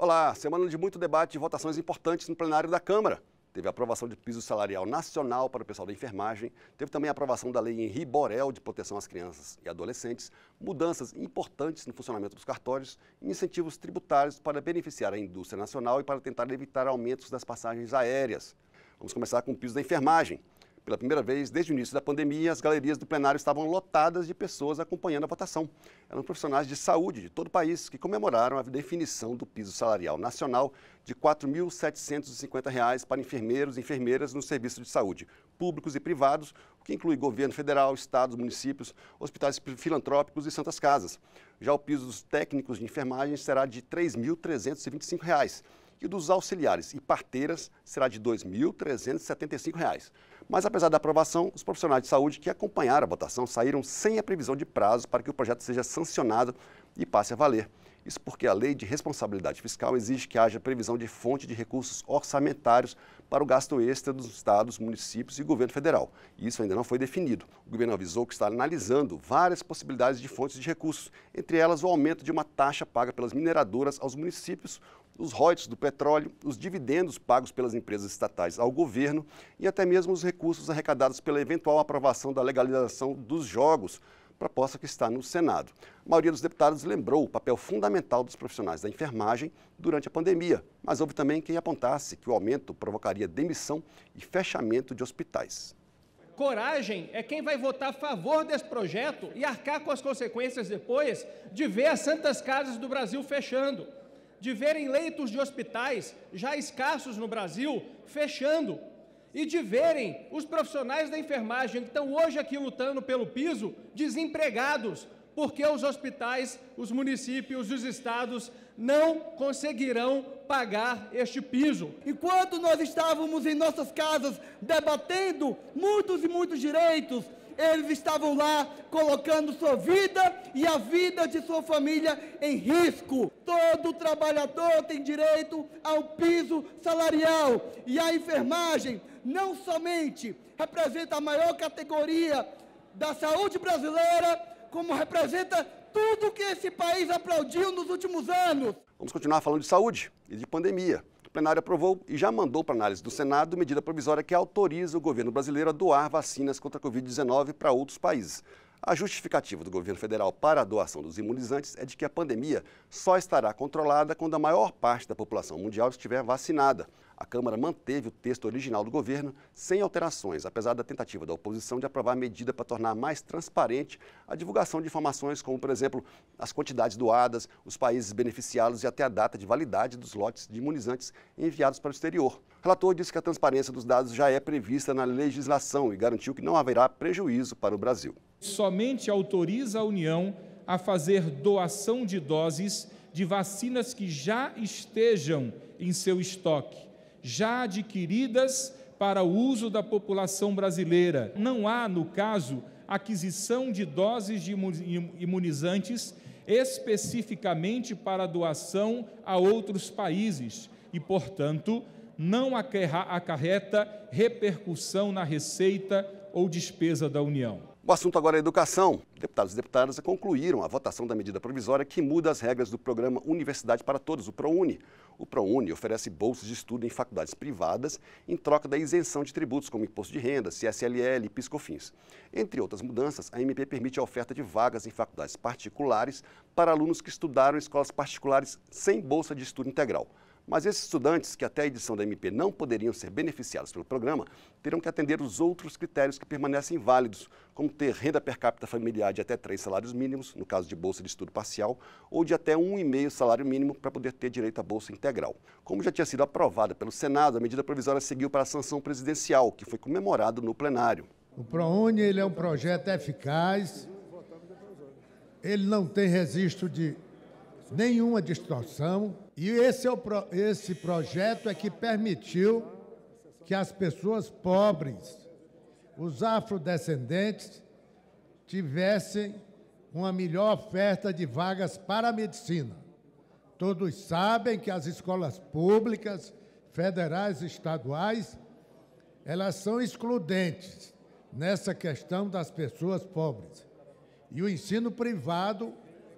Olá, semana de muito debate e votações importantes no plenário da Câmara. Teve a aprovação de piso salarial nacional para o pessoal da enfermagem, teve também a aprovação da lei Henri Borel de proteção às crianças e adolescentes, mudanças importantes no funcionamento dos cartórios e incentivos tributários para beneficiar a indústria nacional e para tentar evitar aumentos das passagens aéreas. Vamos começar com o piso da enfermagem. Pela primeira vez, desde o início da pandemia, as galerias do plenário estavam lotadas de pessoas acompanhando a votação. Eram profissionais de saúde de todo o país que comemoraram a definição do piso salarial nacional de R$ 4.750 para enfermeiros e enfermeiras no serviço de saúde, públicos e privados, o que inclui governo federal, estados, municípios, hospitais filantrópicos e santas casas. Já o piso dos técnicos de enfermagem será de R$ 3.325. E o dos auxiliares e parteiras será de R$ 2.375. Mas, apesar da aprovação, os profissionais de saúde que acompanharam a votação saíram sem a previsão de prazo para que o projeto seja sancionado e passe a valer. Isso porque a Lei de Responsabilidade Fiscal exige que haja previsão de fonte de recursos orçamentários para o gasto extra dos estados, municípios e governo federal. E isso ainda não foi definido. O governo avisou que está analisando várias possibilidades de fontes de recursos, entre elas o aumento de uma taxa paga pelas mineradoras aos municípios, os royalties do petróleo, os dividendos pagos pelas empresas estatais ao governo e até mesmo os recursos arrecadados pela eventual aprovação da legalização dos jogos, proposta que está no Senado. A maioria dos deputados lembrou o papel fundamental dos profissionais da enfermagem durante a pandemia, mas houve também quem apontasse que o aumento provocaria demissão e fechamento de hospitais. Coragem é quem vai votar a favor desse projeto e arcar com as consequências depois de ver as santas casas do Brasil fechando, de verem leitos de hospitais já escassos no Brasil fechando e de verem os profissionais da enfermagem que estão hoje aqui lutando pelo piso desempregados, porque os hospitais, os municípios, os estados não conseguirão pagar este piso. Enquanto nós estávamos em nossas casas debatendo muitos e muitos direitos, eles estavam lá colocando sua vida e a vida de sua família em risco. Todo trabalhador tem direito ao piso salarial e a enfermagem não somente representa a maior categoria da saúde brasileira, como representa tudo que esse país aplaudiu nos últimos anos. Vamos continuar falando de saúde e de pandemia. O plenário aprovou e já mandou para análise do Senado medida provisória que autoriza o governo brasileiro a doar vacinas contra a Covid-19 para outros países. A justificativa do governo federal para a doação dos imunizantes é de que a pandemia só estará controlada quando a maior parte da população mundial estiver vacinada. A Câmara manteve o texto original do governo sem alterações, apesar da tentativa da oposição de aprovar a medida para tornar mais transparente a divulgação de informações como, por exemplo, as quantidades doadas, os países beneficiados e até a data de validade dos lotes de imunizantes enviados para o exterior. O relator disse que a transparência dos dados já é prevista na legislação e garantiu que não haverá prejuízo para o Brasil. Somente autoriza a União a fazer doação de doses de vacinas que já estejam em seu estoque, já adquiridas para o uso da população brasileira. Não há, no caso, aquisição de doses de imunizantes especificamente para doação a outros países e, portanto, não acarreta repercussão na receita ou despesa da União. O assunto agora é educação. Deputados e deputadas concluíram a votação da medida provisória que muda as regras do programa Universidade para Todos, o ProUni. O ProUni oferece bolsas de estudo em faculdades privadas em troca da isenção de tributos como imposto de renda, CSLL e PIS/COFINS. Entre outras mudanças, a MP permite a oferta de vagas em faculdades particulares para alunos que estudaram em escolas particulares sem bolsa de estudo integral. Mas esses estudantes, que até a edição da MP não poderiam ser beneficiados pelo programa, terão que atender os outros critérios que permanecem válidos, como ter renda per capita familiar de até 3 salários mínimos, no caso de bolsa de estudo parcial, ou de até 1,5 salário mínimo para poder ter direito à bolsa integral. Como já tinha sido aprovada pelo Senado, a medida provisória seguiu para a sanção presidencial, que foi comemorado no plenário. O ProUni ele é um projeto eficaz, ele não tem registro de nenhuma distorção, e esse projeto é que permitiu que as pessoas pobres, os afrodescendentes, tivessem uma melhor oferta de vagas para a medicina. Todos sabem que as escolas públicas, federais e estaduais, elas são excludentes nessa questão das pessoas pobres. E o ensino privado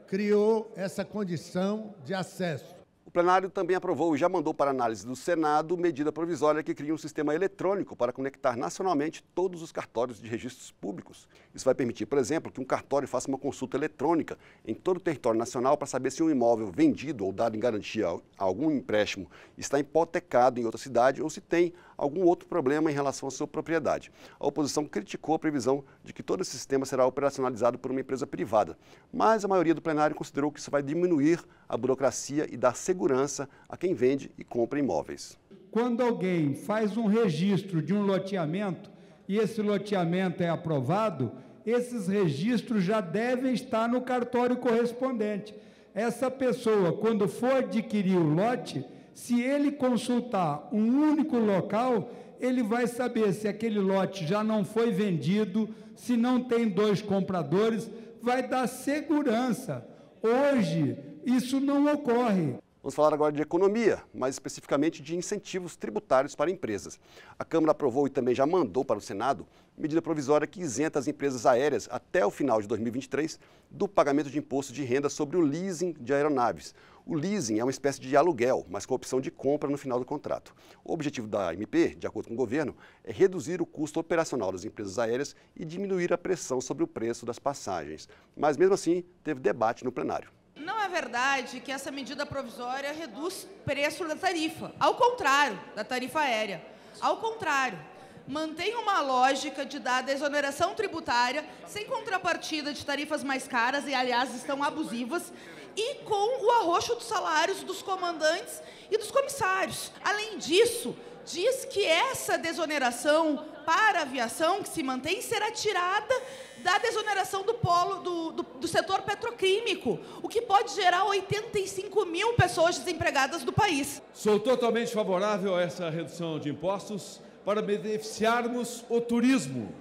criou essa condição de acesso. O plenário também aprovou e já mandou para análise do Senado medida provisória que cria um sistema eletrônico para conectar nacionalmente todos os cartórios de registros públicos. Isso vai permitir, por exemplo, que um cartório faça uma consulta eletrônica em todo o território nacional para saber se um imóvel vendido ou dado em garantia a algum empréstimo está hipotecado em outra cidade ou se tem algum outro problema em relação à sua propriedade. A oposição criticou a previsão de que todo esse sistema será operacionalizado por uma empresa privada, mas a maioria do plenário considerou que isso vai diminuir a burocracia e dar segurança a quem vende e compra imóveis. Quando alguém faz um registro de um loteamento e esse loteamento é aprovado, esses registros já devem estar no cartório correspondente. Essa pessoa, quando for adquirir o lote, se ele consultar um único local, ele vai saber se aquele lote já não foi vendido, se não tem 2 compradores, vai dar segurança. Hoje, isso não ocorre. Vamos falar agora de economia, mais especificamente de incentivos tributários para empresas. A Câmara aprovou e também já mandou para o Senado medida provisória que isenta as empresas aéreas até o final de 2023 do pagamento de imposto de renda sobre o leasing de aeronaves. O leasing é uma espécie de aluguel, mas com opção de compra no final do contrato. O objetivo da MP, de acordo com o governo, é reduzir o custo operacional das empresas aéreas e diminuir a pressão sobre o preço das passagens. Mas mesmo assim, teve debate no plenário. Não é verdade que essa medida provisória reduz o preço da tarifa. Ao contrário, da tarifa aérea. Ao contrário, mantém uma lógica de dar desoneração tributária sem contrapartida de tarifas mais caras, e aliás estão abusivas, e com o arroxo dos salários dos comandantes e dos comissários. Além disso, diz que essa desoneração para a aviação, que se mantém, será tirada da desoneração do polo do setor petroquímico, o que pode gerar 85 mil pessoas desempregadas do país. Sou totalmente favorável a essa redução de impostos para beneficiarmos o turismo.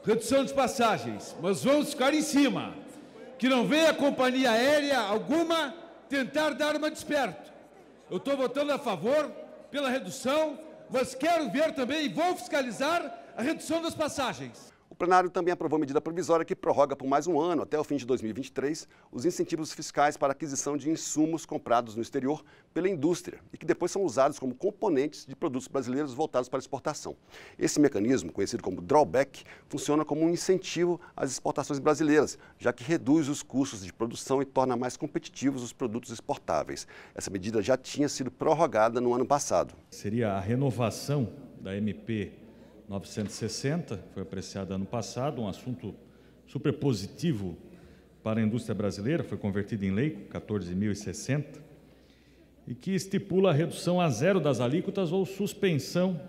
Redução de passagens, mas vamos ficar em cima. Que não venha a companhia aérea alguma tentar dar uma desperto. Eu estou votando a favor pela redução, mas quero ver também e vou fiscalizar a redução das passagens. O plenário também aprovou medida provisória que prorroga por mais um ano, até o fim de 2023, os incentivos fiscais para aquisição de insumos comprados no exterior pela indústria e que depois são usados como componentes de produtos brasileiros voltados para exportação. Esse mecanismo, conhecido como drawback, funciona como um incentivo às exportações brasileiras, já que reduz os custos de produção e torna mais competitivos os produtos exportáveis. Essa medida já tinha sido prorrogada no ano passado. Seria a renovação da MP 960, foi apreciada ano passado, um assunto super positivo para a indústria brasileira, foi convertido em lei, 14.060, e que estipula a redução a zero das alíquotas ou suspensão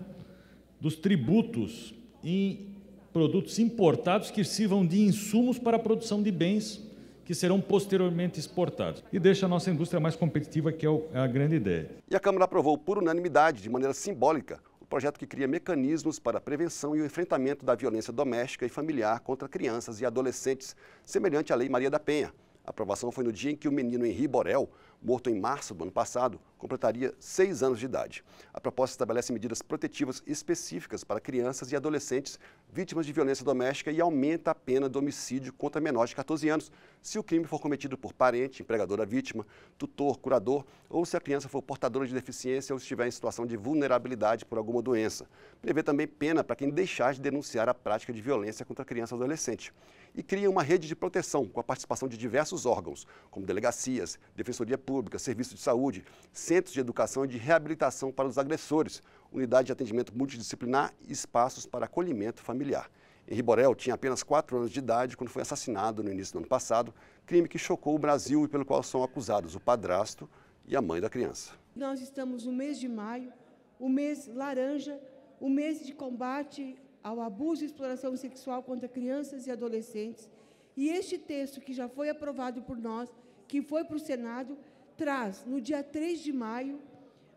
dos tributos em produtos importados que sirvam de insumos para a produção de bens que serão posteriormente exportados. E deixa a nossa indústria mais competitiva, que é a grande ideia. E a Câmara aprovou por unanimidade, de maneira simbólica, o projeto que cria mecanismos para a prevenção e o enfrentamento da violência doméstica e familiar contra crianças e adolescentes, semelhante à Lei Maria da Penha. A aprovação foi no dia em que o menino Henri Borel, morto em março do ano passado, completaria 6 anos de idade. A proposta estabelece medidas protetivas específicas para crianças e adolescentes vítimas de violência doméstica e aumenta a pena do homicídio contra menores de 14 anos, se o crime for cometido por parente, empregador da vítima, tutor, curador, ou se a criança for portadora de deficiência ou estiver em situação de vulnerabilidade por alguma doença. Prevê também pena para quem deixar de denunciar a prática de violência contra a criança ou adolescente. E cria uma rede de proteção com a participação de diversos órgãos, como delegacias, defensoria pública, serviços de saúde, centros de educação e de reabilitação para os agressores, unidade de atendimento multidisciplinar e espaços para acolhimento familiar. Henri Borel tinha apenas 4 anos de idade quando foi assassinado no início do ano passado, crime que chocou o Brasil e pelo qual são acusados o padrasto e a mãe da criança. Nós estamos no mês de maio, o mês laranja, o mês de combate ao abuso e exploração sexual contra crianças e adolescentes. E este texto, que já foi aprovado por nós, que foi para o Senado, traz, no dia 3 de maio,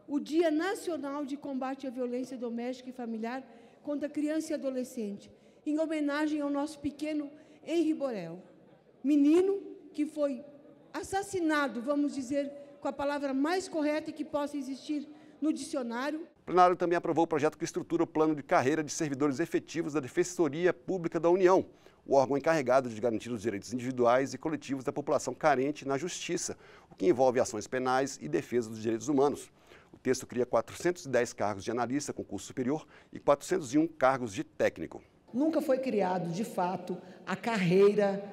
o Dia Nacional de Combate à Violência Doméstica e Familiar contra Criança e Adolescente, em homenagem ao nosso pequeno Henri Borel, menino que foi assassinado, vamos dizer, com a palavra mais correta que possa existir no dicionário. O plenário também aprovou o projeto que estrutura o plano de carreira de servidores efetivos da Defensoria Pública da União, o órgão encarregado de garantir os direitos individuais e coletivos da população carente na Justiça, o que envolve ações penais e defesa dos direitos humanos. O texto cria 410 cargos de analista com curso superior e 401 cargos de técnico. Nunca foi criado, de fato, a carreira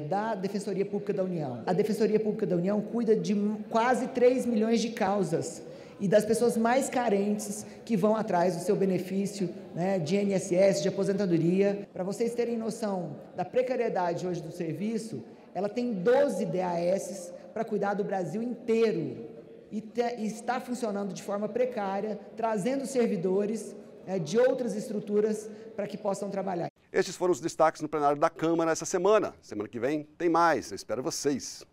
da Defensoria Pública da União. A Defensoria Pública da União cuida de quase 3 milhões de causas e das pessoas mais carentes que vão atrás do seu benefício de INSS, de aposentadoria. Para vocês terem noção da precariedade hoje do serviço, ela tem 12 DAS para cuidar do Brasil inteiro e está funcionando de forma precária, trazendo servidores de outras estruturas para que possam trabalhar. Estes foram os destaques no plenário da Câmara essa semana. Semana que vem tem mais. Eu espero vocês.